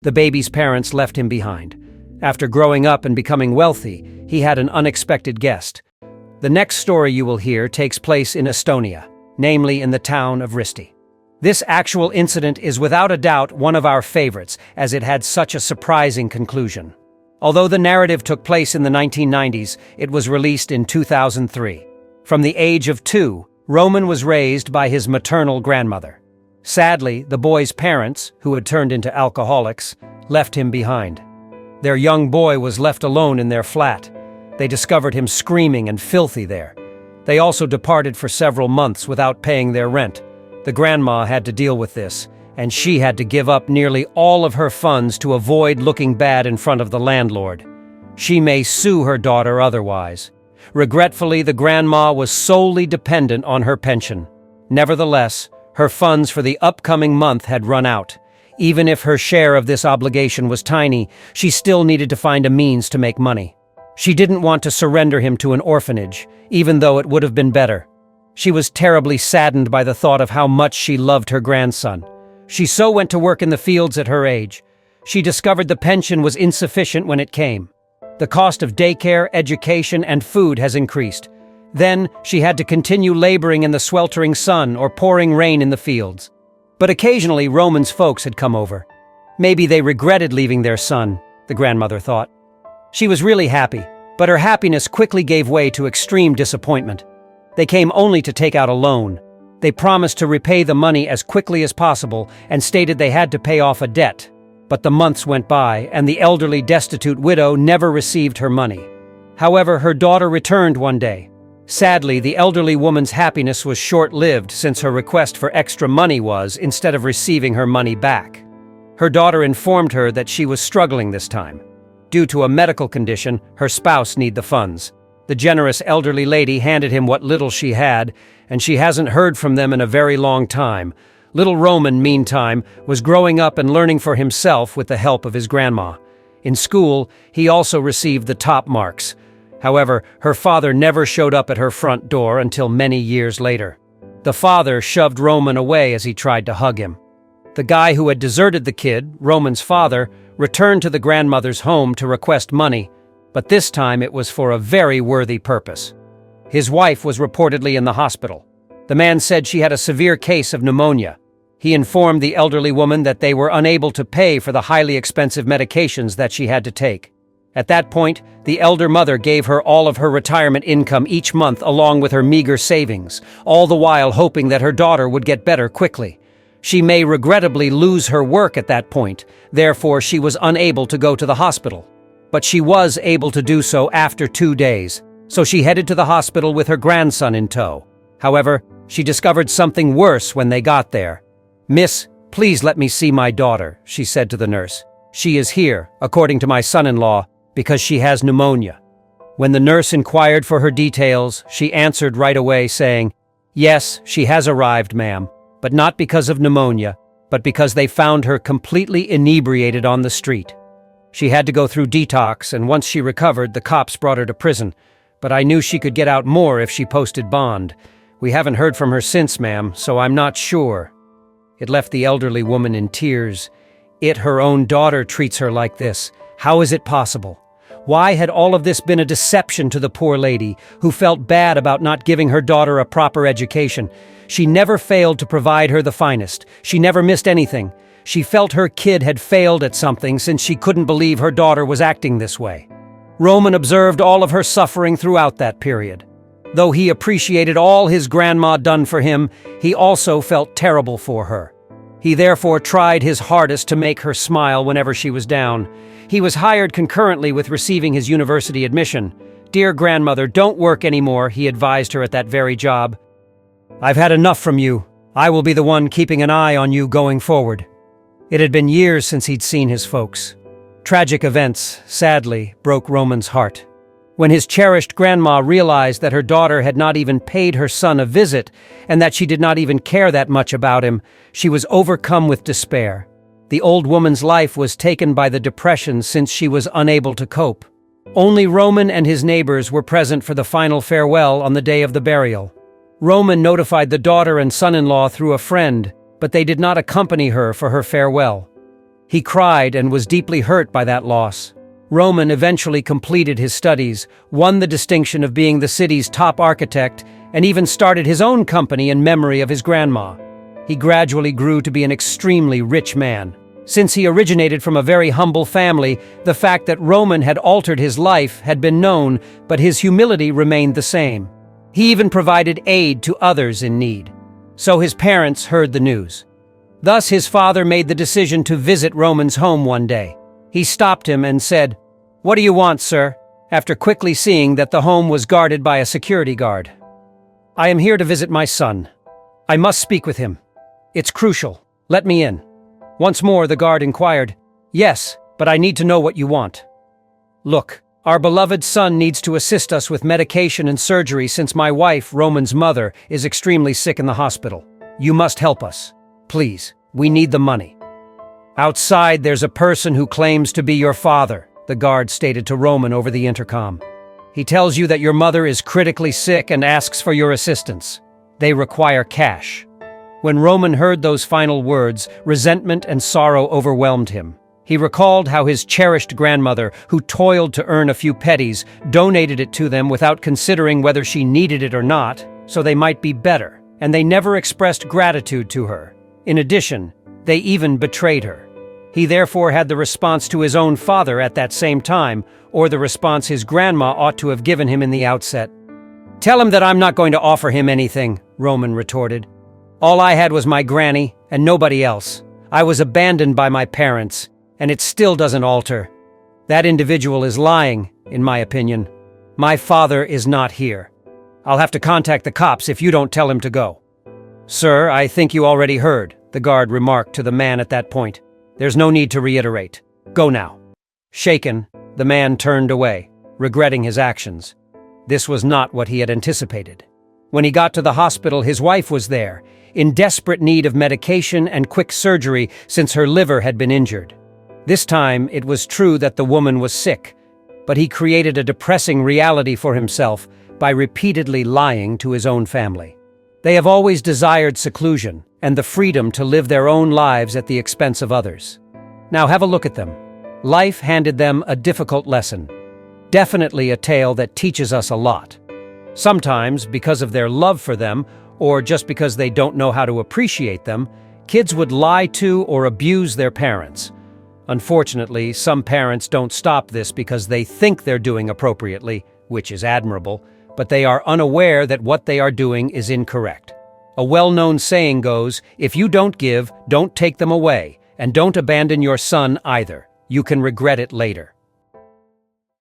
The baby's parents left him behind. After growing up and becoming wealthy, he had an unexpected guest. The next story you will hear takes place in Estonia, namely in the town of Risti. This actual incident is without a doubt one of our favorites, as it had such a surprising conclusion. Although the narrative took place in the 1990s, it was released in 2003. From the age of 2, Roman was raised by his maternal grandmother. Sadly, the boy's parents, who had turned into alcoholics, left him behind. Their young boy was left alone in their flat. They discovered him screaming and filthy there. They also departed for several months without paying their rent. The grandma had to deal with this, and she had to give up nearly all of her funds to avoid looking bad in front of the landlord. She may sue her daughter otherwise. Regretfully, the grandma was solely dependent on her pension. Nevertheless, her funds for the upcoming month had run out. Even if her share of this obligation was tiny, she still needed to find a means to make money. She didn't want to surrender him to an orphanage, even though it would have been better. She was terribly saddened by the thought of how much she loved her grandson. She so went to work in the fields at her age. She discovered the pension was insufficient when it came. The cost of daycare, education, and food has increased. Then, she had to continue laboring in the sweltering sun or pouring rain in the fields. But occasionally, Roman's folks had come over. Maybe they regretted leaving their son, the grandmother thought. She was really happy, but her happiness quickly gave way to extreme disappointment. They came only to take out a loan. They promised to repay the money as quickly as possible and stated they had to pay off a debt. But the months went by, and the elderly, destitute widow never received her money. However, her daughter returned one day. Sadly, the elderly woman's happiness was short-lived since her request for extra money was, instead of receiving her money back. Her daughter informed her that she was struggling this time. Due to a medical condition, her spouse needed the funds. The generous elderly lady handed him what little she had, and she hasn't heard from them in a very long time. Little Roman, meantime, was growing up and learning for himself with the help of his grandma. In school, he also received the top marks. However, her father never showed up at her front door until many years later. The father shoved Roman away as he tried to hug him. The guy who had deserted the kid, Roman's father, returned to the grandmother's home to request money, but this time it was for a very worthy purpose. His wife was reportedly in the hospital. The man said she had a severe case of pneumonia. He informed the elderly woman that they were unable to pay for the highly expensive medications that she had to take. At that point, the elder mother gave her all of her retirement income each month along with her meager savings, all the while hoping that her daughter would get better quickly. She may regrettably lose her work at that point, therefore she was unable to go to the hospital. But she was able to do so after 2 days, so she headed to the hospital with her grandson in tow. However, she discovered something worse when they got there. "Miss, please let me see my daughter," she said to the nurse. "She is here, according to my son-in-law, because she has pneumonia." When the nurse inquired for her details, she answered right away saying, "Yes, she has arrived, ma'am, but not because of pneumonia, but because they found her completely inebriated on the street. She had to go through detox, and once she recovered, the cops brought her to prison, but I knew she could get out more if she posted bond. We haven't heard from her since, ma'am, so I'm not sure." It left the elderly woman in tears. Her own daughter treats her like this. How is it possible? Why had all of this been a deception to the poor lady, who felt bad about not giving her daughter a proper education? She never failed to provide her the finest. She never missed anything. She felt her kid had failed at something since she couldn't believe her daughter was acting this way. Roman observed all of her suffering throughout that period. Though he appreciated all his grandma done for him, he also felt terrible for her. He therefore tried his hardest to make her smile whenever she was down. He was hired concurrently with receiving his university admission. "Dear grandmother, don't work anymore," he advised her at that very job. "I've had enough from you. I will be the one keeping an eye on you going forward." It had been years since he'd seen his folks. Tragic events, sadly, broke Roman's heart. When his cherished grandma realized that her daughter had not even paid her son a visit and that she did not even care that much about him, she was overcome with despair. The old woman's life was taken by the depression since she was unable to cope. Only Roman and his neighbors were present for the final farewell on the day of the burial. Roman notified the daughter and son-in-law through a friend, but they did not accompany her for her farewell. He cried and was deeply hurt by that loss. Roman eventually completed his studies, won the distinction of being the city's top architect, and even started his own company in memory of his grandma. He gradually grew to be an extremely rich man. Since he originated from a very humble family, the fact that Roman had altered his life had been known, but his humility remained the same. He even provided aid to others in need. So his parents heard the news. Thus his father made the decision to visit Roman's home one day. He stopped him and said, "What do you want, sir?" after quickly seeing that the home was guarded by a security guard. "I am here to visit my son. I must speak with him. It's crucial. Let me in." Once more the guard inquired, "Yes, but I need to know what you want." "Look, our beloved son needs to assist us with medication and surgery since my wife, Roman's mother, is extremely sick in the hospital. You must help us. Please, we need the money." "Outside there's a person who claims to be your father," the guard stated to Roman over the intercom. "He tells you that your mother is critically sick and asks for your assistance. They require cash." When Roman heard those final words, resentment and sorrow overwhelmed him. He recalled how his cherished grandmother, who toiled to earn a few pennies, donated it to them without considering whether she needed it or not, so they might be better, and they never expressed gratitude to her. In addition, they even betrayed her. He therefore had the response to his own father at that same time, or the response his grandma ought to have given him in the outset. "Tell him that I'm not going to offer him anything," Roman retorted. "All I had was my granny, and nobody else. I was abandoned by my parents, and it still doesn't alter. That individual is lying, in my opinion. My father is not here. I'll have to contact the cops if you don't tell him to go." "Sir, I think you already heard," the guard remarked to the man at that point. "There's no need to reiterate. Go now." Shaken, the man turned away, regretting his actions. This was not what he had anticipated. When he got to the hospital, his wife was there, in desperate need of medication and quick surgery since her liver had been injured. This time, it was true that the woman was sick, but he created a depressing reality for himself by repeatedly lying to his own family. They have always desired seclusion and the freedom to live their own lives at the expense of others. Now have a look at them. Life handed them a difficult lesson. Definitely a tale that teaches us a lot. Sometimes, because of their love for them, or just because they don't know how to appreciate them, kids would lie to or abuse their parents. Unfortunately, some parents don't stop this because they think they're doing appropriately, which is admirable, but they are unaware that what they are doing is incorrect. A well-known saying goes, "If you don't give, don't take them away, and don't abandon your son either. You can regret it later."